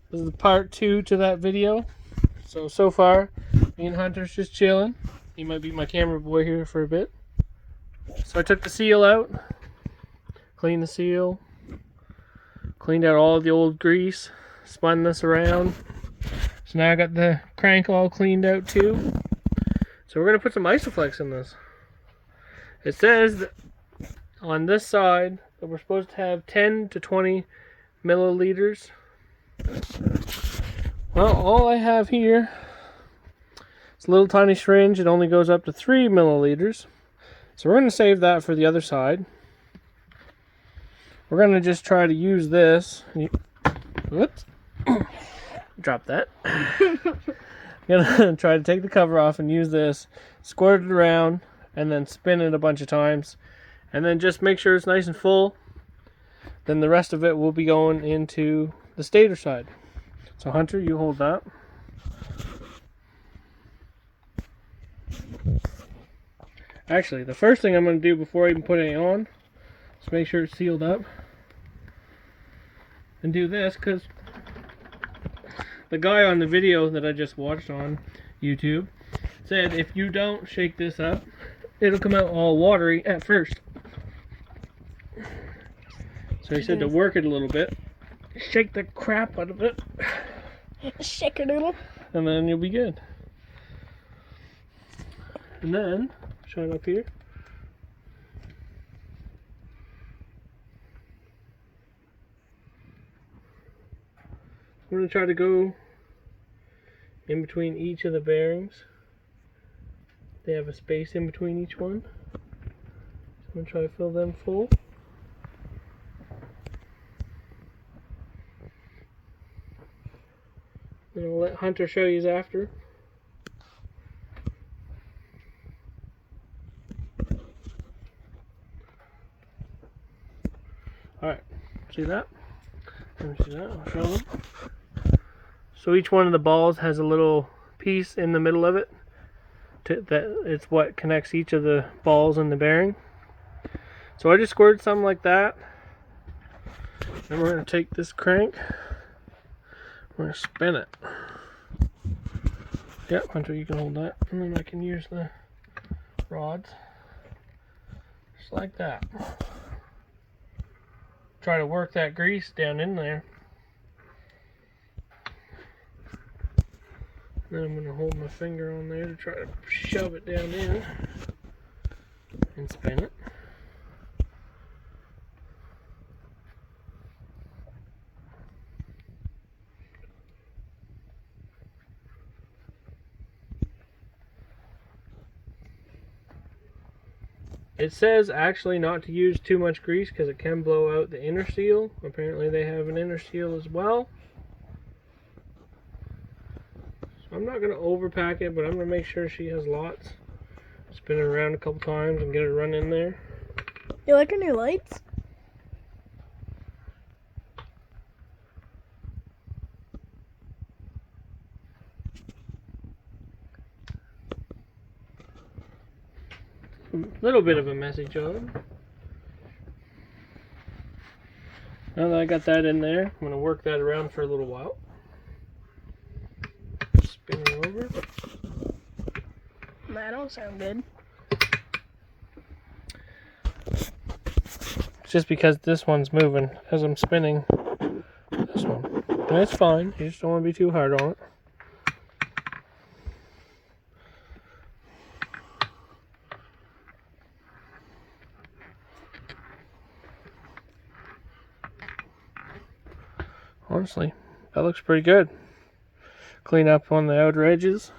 This is part 2 to that video. So far, me and Hunter's just chilling. He might be my camera boy here for a bit. So I took the seal out, cleaned the seal, cleaned out all the old grease, spun this around. So now I got the crank all cleaned out too. So we're going to put some isoflex in this. It says that on this side that we're supposed to have 10 to 20 milliliters. Well, all I have here is a little tiny syringe. It only goes up to 3 milliliters. So we're going to save that for the other side. We're going to just try to use this. Whoops. Drop that. I'm going to try to take the cover off and use this, squirt it around, and then spin it a bunch of times. And then just make sure it's nice and full. Then the rest of it will be going into the stator side. So Hunter, you hold that. Actually, the first thing I'm going to do before I even put any on is make sure it's sealed up. And do this because the guy on the video that I just watched on YouTube said if you don't shake this up, it'll come out all watery at first. So he said to work it a little bit, shake the crap out of it. Shake it a little. And then you'll be good. And then, shine up here. I'm going to try to go in between each of the bearings. They have a space in between each one. So I'm going to try to fill them full. And I'll let Hunter show you after. Alright, see that? Let me see that, I'll show them. So each one of the balls has a little piece in the middle of it. That it's what connects each of the balls in the bearing. So I just squirted something like that. Then we're going to take this crank. We're going to spin it. Yep, Hunter, you can hold that. And then I can use the rods. Just like that. Try to work that grease down in there. Then I'm going to hold my finger on there to try to shove it down in and spin it. It says actually not to use too much grease because it can blow out the inner seal. Apparently they have an inner seal as well. So I'm not going to overpack it, but I'm going to make sure she has lots. Spin it around a couple times and get it run in there. You like her new lights? A little bit of a messy job. Now that I got that in there, I'm going to work that around for a little while. Spin it over. That don't sound good. It's just because this one's moving as I'm spinning this one. And it's fine, you just don't want to be too hard on it. Honestly, that looks pretty good. Clean up on the outer edges.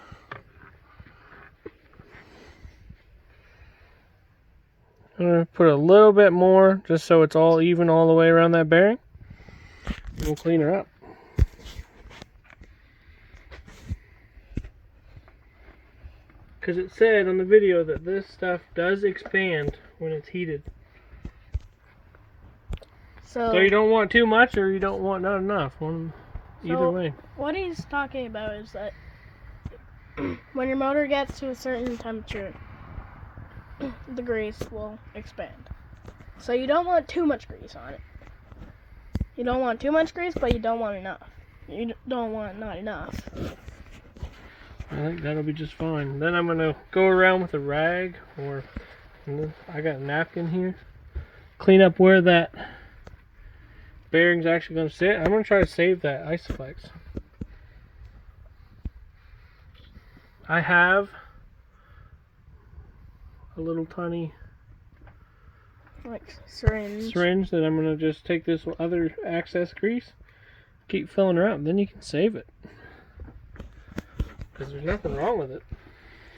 I'm going to put a little bit more just so it's all even all the way around that bearing. And we'll clean her up. Because it said on the video that this stuff does expand when it's heated. So you don't want too much or you don't want not enough. Either way. What he's talking about is that when your motor gets to a certain temperature, the grease will expand. So you don't want too much grease on it. You don't want too much grease, but you don't want enough. You don't want not enough. I think that'll be just fine. Then I'm gonna go around with a rag, or I got a napkin here. Clean up where that bearing's actually gonna sit. I'm gonna try to save that isoflex. I have a little tiny Like syringe that I'm gonna just take this other excess grease, keep filling her up, and then you can save it. Because there's nothing wrong with it.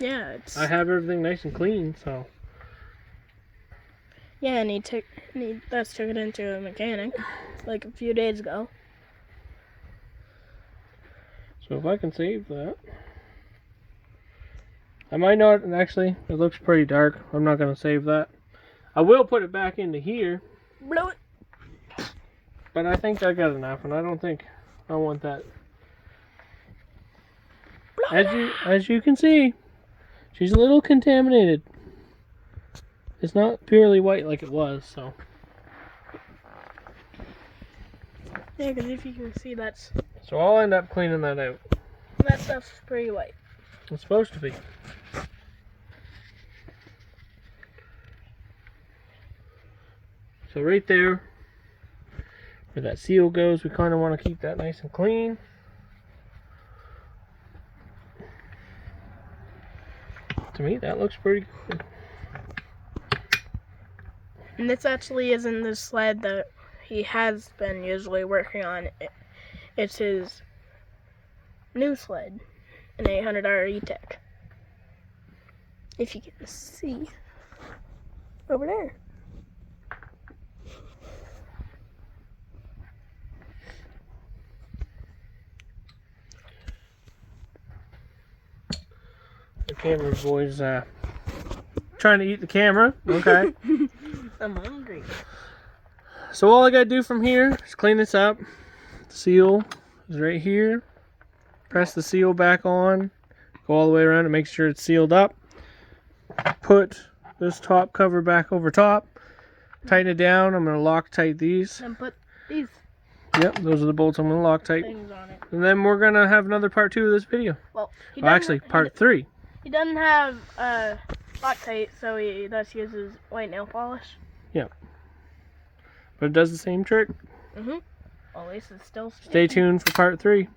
Yeah, it's. I have everything nice and clean, so. Yeah, and he took it into a mechanic like a few days ago. So if I can save that. I might not, actually, it looks pretty dark. I'm not going to save that. I will put it back into here. Blow it. But I think I got enough, and I don't think I want that. As you can see, she's a little contaminated. It's not purely white like it was, so. Yeah, because if you can see, that's. So I'll end up cleaning that out. That stuff's pretty white. It's supposed to be. So right there, where that seal goes, we kind of want to keep that nice and clean. To me, that looks pretty good. And this actually isn't the sled that he has been usually working on. It's his new sled, an 800R E-Tech. If you can see over there. The camera boy's trying to eat the camera. Okay. I'm hungry. So all I gotta do from here is clean this up. The seal is right here. Press the seal back on. Go all the way around and make sure it's sealed up. Put this top cover back over top. Tighten it down. I'm gonna Loctite these. And put these Yep, those are the bolts I'm gonna Loctite. things on it. And then we're gonna have another part 2 of this video. Well, Actually, part 3. He doesn't have Loctite, so he thus uses white nail polish. But it does the same trick. Well, at least it's still Stay tuned for part 3.